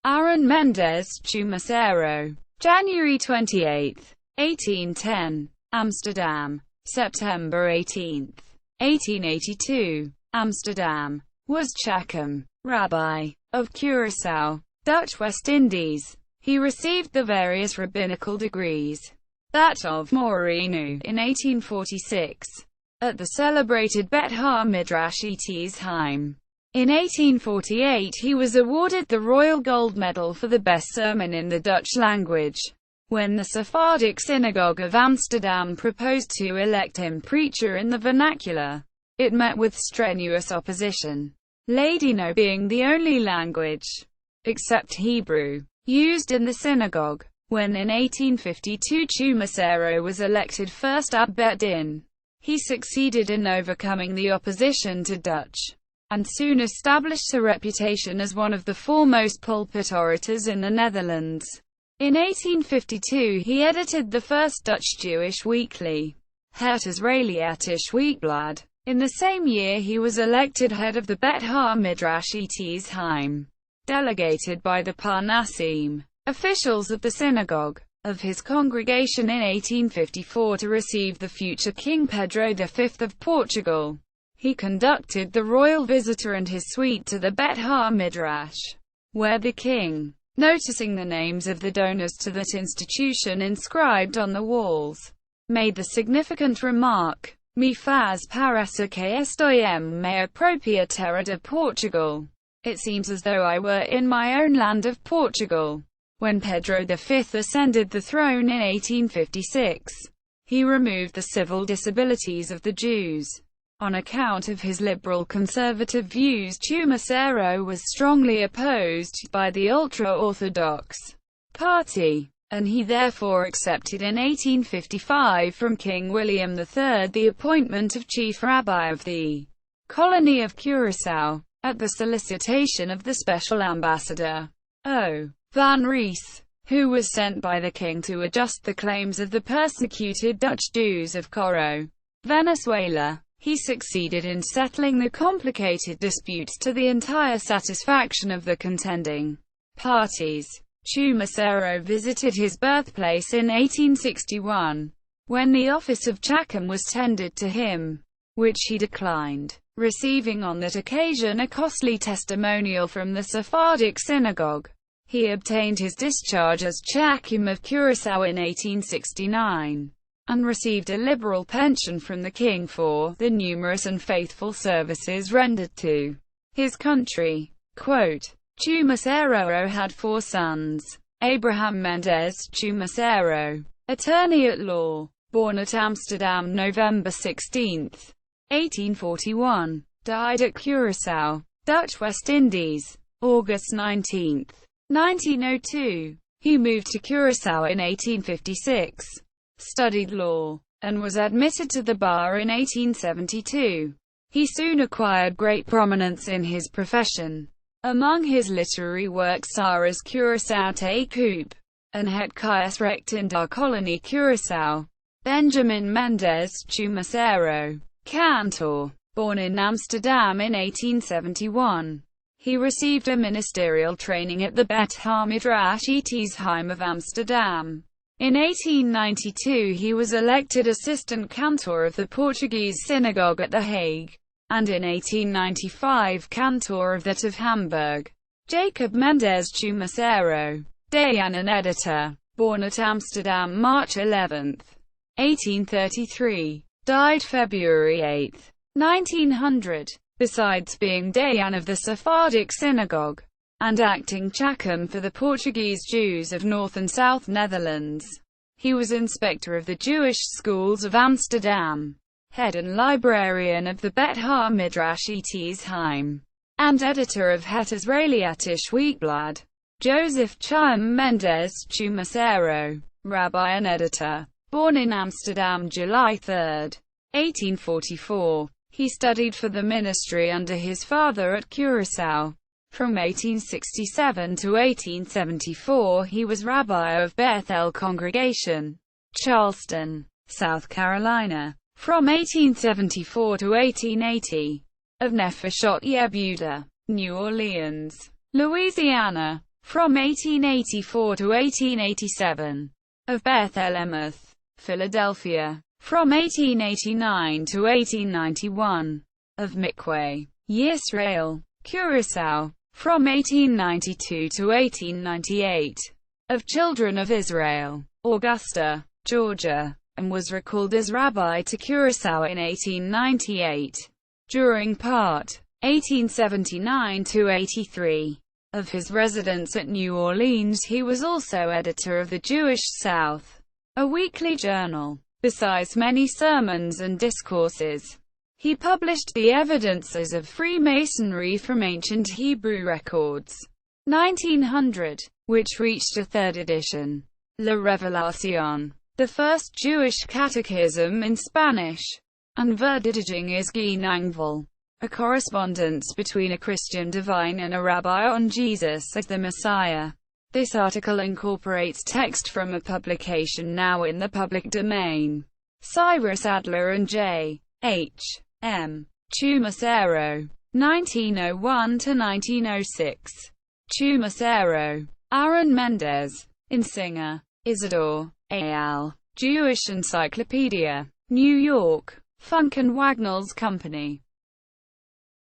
Aron Mendes Chumaceiro. January 28, 1810. Amsterdam. September 18, 1882. Amsterdam. Was chakam, Rabbi, of Curaçao, Dutch West Indies. He received the various rabbinical degrees, that of morenu, in 1846, at the celebrated ha-midrash Ets Haim. In 1848 he was awarded the Royal Gold Medal for the best sermon in the Dutch language. When the Sephardic synagogue of Amsterdam proposed to elect him preacher in the vernacular, it met with strenuous opposition. Ladino being the only language, except Hebrew, used in the synagogue. When in 1852 Chumaceiro was elected first abbot din, he succeeded in overcoming the opposition to Dutch, and soon established a reputation as one of the foremost pulpit orators in the Netherlands. In 1852 he edited the first Dutch Jewish weekly, Het Israelietisch Weekblad. In the same year he was elected head of the ha-midrash Ets Haim.Delegated by the Parnasim, officials of the synagogue, of his congregation in 1854 to receive the future King Pedro V of Portugal. He conducted the royal visitor and his suite to the ha-midrash, where the king, noticing the names of the donors to that institution inscribed on the walls, made the significant remark, "Me faz parecer que estoy en minha propia terra de Portugal. It seems as though I were in my own land of Portugal." When Pedro V ascended the throne in 1856, he removed the civil disabilities of the Jews. On account of his liberal conservative views, Chumaceiro was strongly opposed by the ultra-Orthodox party, and he therefore accepted in 1855 from King William III the appointment of chief rabbi of the colony of Curaçao, at the solicitation of the special ambassador, O. van Ries, who was sent by the king to adjust the claims of the persecuted Dutch Jews of Coro, Venezuela. He succeeded in settling the complicated disputes to the entire satisfaction of the contending parties. Chumaceiro visited his birthplace in 1861, when the office of chakam was tendered to him, which he declined, receiving on that occasion a costly testimonial from the Sephardic synagogue. He obtained his discharge as chakam of Curaçao in 1869, and received a liberal pension from the king for the numerous and faithful services rendered to his country. Quote, Chumaceiro had 4 sons. Aron Mendes Chumaceiro, attorney at law, born at Amsterdam November 16, 1841, died at Curaçao, Dutch West Indies, August 19, 1902. He moved to Curaçao in 1856, studied law, and was admitted to the bar in 1872. He soon acquired great prominence in his profession. Among his literary works are Is Curaçao and Het Kiesrecht in der Kolonie Curaçao. Benjamin Mendes Chumaceiro, cantor, born in Amsterdam in 1871. He received a ministerial training at the Beth-El Emeth Ets Haim of Amsterdam. In 1892 he was elected assistant cantor of the Portuguese synagogue at The Hague, and in 1895 cantor of that of Hamburg.Jacob Mendes Chumaceiro, Dayan and editor, born at Amsterdam March 11, 1833, died February 8, 1900. Besides being Dayan of the Sephardic synagogue, and acting chakam for the Portuguese Jews of North and South Netherlands, he was inspector of the Jewish schools of Amsterdam, head and librarian of the ha-midrash Ets Haim, and editor of Het Israelietisch Weekblad. Joseph Chaim Mendes Chumaceiro, rabbi and editor, born in Amsterdam July 3, 1844. He studied for the ministry under his father at Curaçao. From 1867 to 1874 he was rabbi of Beth-El Congregation, Charleston, South Carolina. From 1874 to 1880, of Nefashot Yebudah, New Orleans, Louisiana. from 1884 to 1887, of Beth-El Emeth, Philadelphia, from 1889 to 1891, of Mikwe, Yisrael, Curaçao, from 1892 to 1898, of Children of Israel, Augusta, Georgia, and was recalled as rabbi to Curaçao in 1898. During part 1879 to 83 of his residence at New Orleans, he was also editor of the Jewish South, a weekly journal. Besides many sermons and discourses, he published the Evidences of Freemasonry from Ancient Hebrew Records, 1900, which reached a third edition, La Revelación, the first Jewish catechism in Spanish, and Verdidiging is Ginangval, a correspondence between a Christian divine and a rabbi on Jesus as the Messiah. This article incorporates text from a publication now in the public domain. Cyrus Adler and J.H.M. Chumaceiro, 1901–1906. Chumaceiro, Aron Mendes, Insinger, Isidore, A.L., Jewish Encyclopedia, New York, Funk and Wagnalls Company.